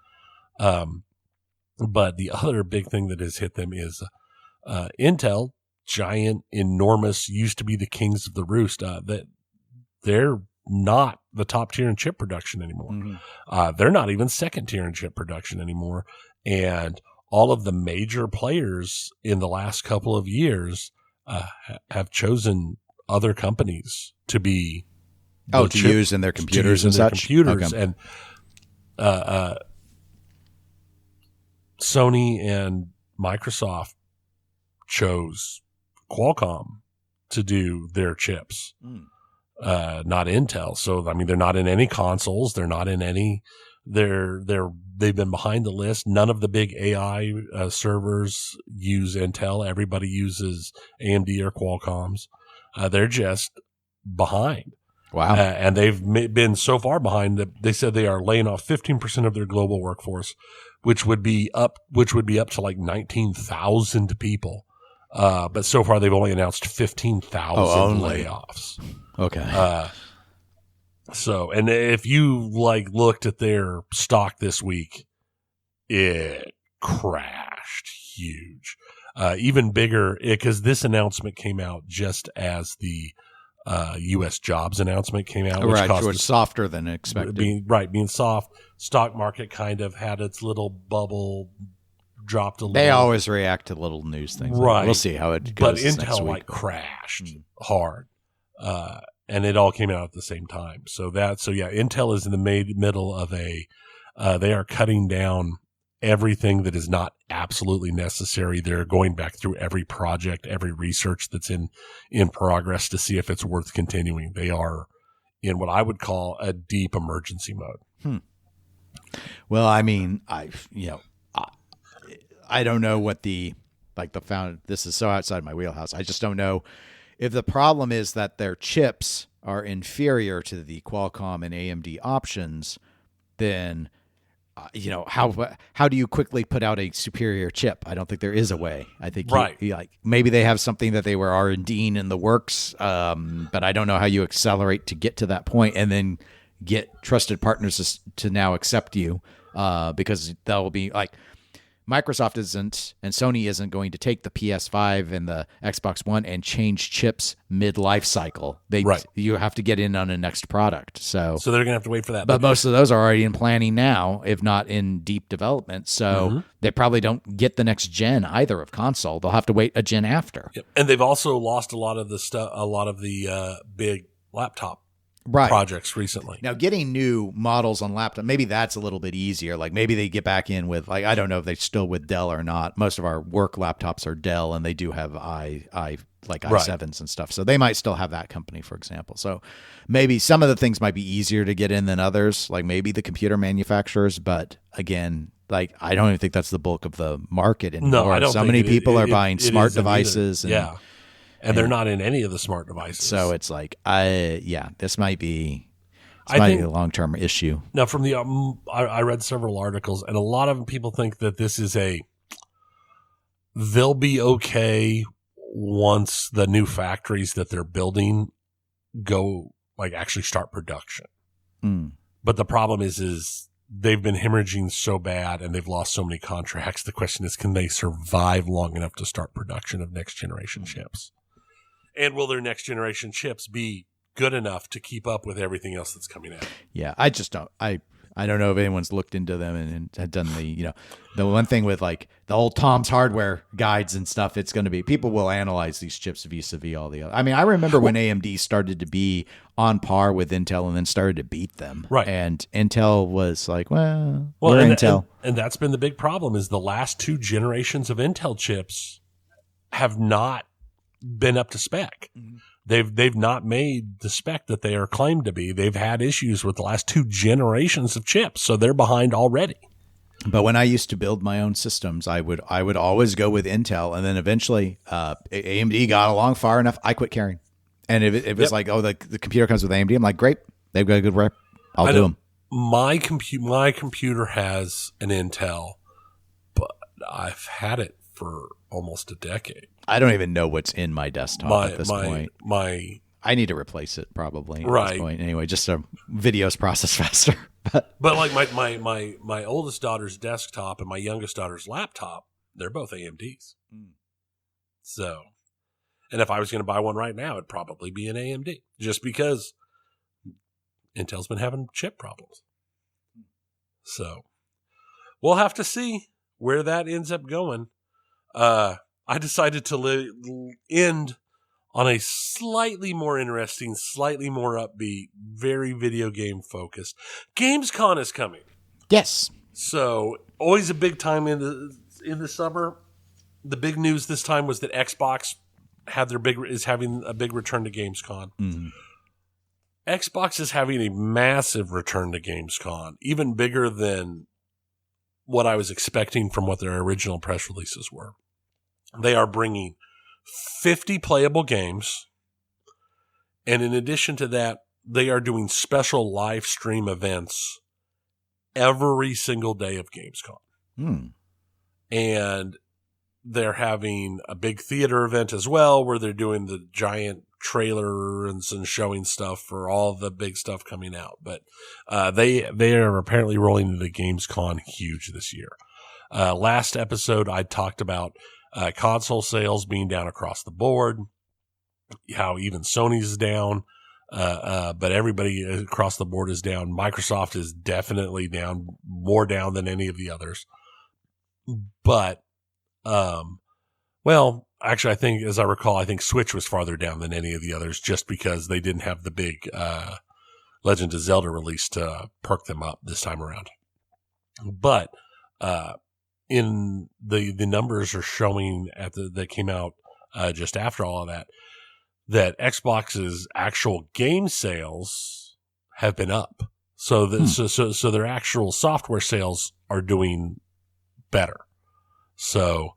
But the other big thing that has hit them is Intel, giant, enormous, used to be the kings of the roost. That they're not the top tier in chip production anymore. Mm-hmm. They're not even second tier in chip production anymore. And all of the major players in the last couple of years have chosen other companies to be use in their computers and such. Computers. Okay. And Sony and Microsoft chose Qualcomm to do their chips, not Intel. So, I mean, they're not in any consoles. They're not in any, they've been behind the list. None of the big AI servers use Intel. Everybody uses AMD or Qualcomm's. They're just behind. Wow. And they've been so far behind that they said they are laying off 15% of their global workforce, which would be up to like 19,000 people. But so far they've only announced 15,000 layoffs. Okay. So, and if you like looked at their stock this week, it crashed huge. Even bigger, because this announcement came out just as the U.S. jobs announcement came out, which was softer than expected. Being soft. Stock market kind of had its little bubble, dropped a little. They always react to little news things. Right. We'll see how it But goes. Intel like crashed hard. And it all came out at the same time. So Intel is in the middle of they are cutting down everything that is not absolutely necessary. They're going back through every project, every research that's in progress to see if it's worth continuing. They are in what I would call a deep emergency mode. Well, I mean, I don't know what this is so outside my wheelhouse. I just don't know if the problem is that their chips are inferior to the Qualcomm and AMD options, then how do you quickly put out a superior chip? I don't think there is a way. I think maybe they have something that they were R&Ding in the works, but I don't know how you accelerate to get to that point and then get trusted partners to now accept you, because that will be like Microsoft isn't and Sony isn't going to take the PS5 and the Xbox One and change chips mid-life cycle. You have to get in on a next product. So they're going to have to wait for that. But most of those are already in planning now, if not in deep development. So they probably don't get the next gen either of console. They'll have to wait a gen after. Yep. And they've also lost a lot of the big laptop projects recently. Now, getting new models on laptop, maybe that's a little bit easier. Like maybe they get back in with, like, I don't know if they're still with Dell or not. Most of our work laptops are Dell, and they do have i7s and stuff. So they might still have that company, for example. So maybe some of the things might be easier to get in than others, like maybe the computer manufacturers. But again, like, I don't even think that's the bulk of the market anymore. No, I don't. So many people are buying smart devices. And they're not in any of the smart devices. So it's like, this might be a long-term issue. Now, from the I read several articles, and a lot of people think that this is they'll be okay once the new factories that they're building go, like, actually start production. But the problem is they've been hemorrhaging so bad and they've lost so many contracts. The question is, can they survive long enough to start production of next generation chips? And will their next generation chips be good enough to keep up with everything else that's coming out? Yeah, I just don't. I don't know if anyone's looked into them and had done the one thing with like the old Tom's Hardware guides and stuff. It's going to be, people will analyze these chips vis-a-vis all the other. I mean, I remember when AMD started to be on par with Intel and then started to beat them. Right. And Intel was like, we're Intel. And that's been the big problem, is the last two generations of Intel chips have not been up to spec. They've not made the spec that they are claimed to be. They've had issues with the last two generations of chips, so they're behind already. But when I used to build my own systems, I would always go with Intel, and then eventually AMD got along far enough, I quit caring. And if it was like, the computer comes with AMD, I'm like, great, they've got a good rep, I'll do them. My computer has an Intel, but I've had it for almost a decade. I don't even know what's in my desktop at this point. I need to replace it probably at this point. Anyway, just so videos process faster. But like my oldest daughter's desktop and my youngest daughter's laptop, they're both AMDs. So, and if I was going to buy one right now, it'd probably be an AMD, just because Intel's been having chip problems. So, we'll have to see where that ends up going. I decided to end on a slightly more interesting, slightly more upbeat, very video game focused. Gamescon is coming. Yes. So always a big time in the summer. The big news this time was that Xbox is having a big return to Gamescon. Mm-hmm. Xbox is having a massive return to Gamescon, even bigger than what I was expecting from what their original press releases were. They are bringing 50 playable games, and in addition to that, they are doing special live stream events every single day of Gamescom. And they're having a big theater event as well, where they're doing the giant trailer and showing stuff for all the big stuff coming out. But they are apparently rolling into Gamescom huge this year. Last episode, I talked about console sales being down across the board, how even Sony's down, but everybody across the board is down. Microsoft is definitely down, more down than any of the others. But, well, actually, I think, as I recall, I think Switch was farther down than any of the others, just because they didn't have the big Legend of Zelda release to perk them up this time around. But in the numbers are showing that came out just after all of that Xbox's actual game sales have been up. So so their actual software sales are doing better. So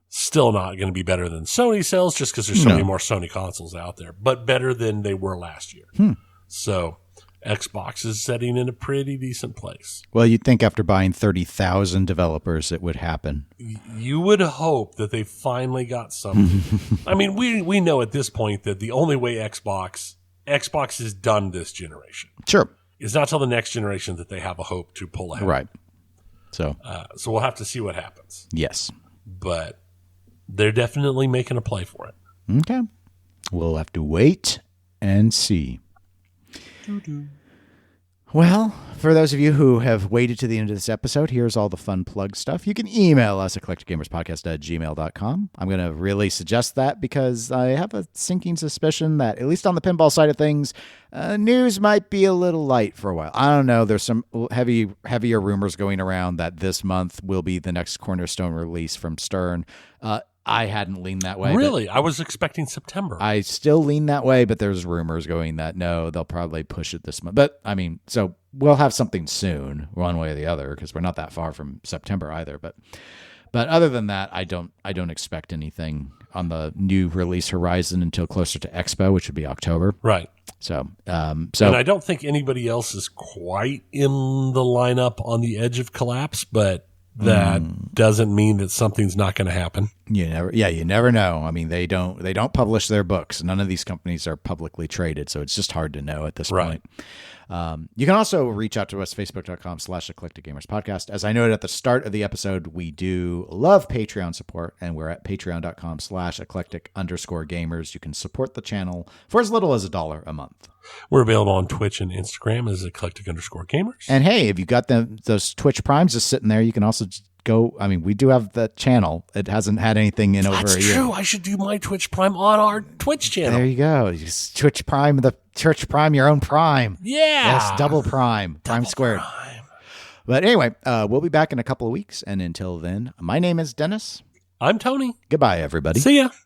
still not going to be better than Sony sales, just because there's so many more Sony consoles out there, but better than they were last year. So Xbox is setting in a pretty decent place. Well, you'd think after buying 30,000 developers, it would happen. You would hope that they finally got something. I mean, we know at this point that the only way Xbox is done this generation. Sure. It's not till the next generation that they have a hope to pull ahead. Right. So we'll have to see what happens. Yes. But they're definitely making a play for it. Okay. We'll have to wait and see. Well, for those of you who have waited to the end of this episode, here's all the fun plug stuff. You can email us at eclecticgamerspodcast@gmail.com. I'm going to really suggest that because I have a sinking suspicion that, at least on the pinball side of things, news might be a little light for a while. I don't know. There's some heavier rumors going around that this month will be the next Cornerstone release from Stern. I hadn't leaned that way. Really? I was expecting September. I still lean that way, but there's rumors going that no, they'll probably push it this month. But I mean, so we'll have something soon, one way or the other, because we're not that far from September either. But other than that, I don't expect anything on the new release horizon until closer to Expo, which would be October. Right. So and I don't think anybody else is quite in the lineup on the edge of collapse, but that doesn't mean that something's not going to happen. You never know. I mean, they don't publish their books. None of these companies are publicly traded, so it's just hard to know at this point. You can also reach out to us, facebook.com/eclecticgamerspodcast. As I noted at the start of the episode, we do love Patreon support, and we're at patreon.com/eclectic_gamers. You can support the channel for as little as $1 a month. We're available on Twitch and Instagram as eclectic_gamers. And hey, if you got those Twitch Primes just sitting there, you can also go. I mean, we do have the channel. It hasn't had anything in over a year. That's true. I should do my Twitch Prime on our Twitch channel. There you go. You just Twitch Prime, your own Prime. Yeah. Yes, double Prime. Prime squared. Prime. But anyway, we'll be back in a couple of weeks. And until then, my name is Dennis. I'm Tony. Goodbye, everybody. See ya.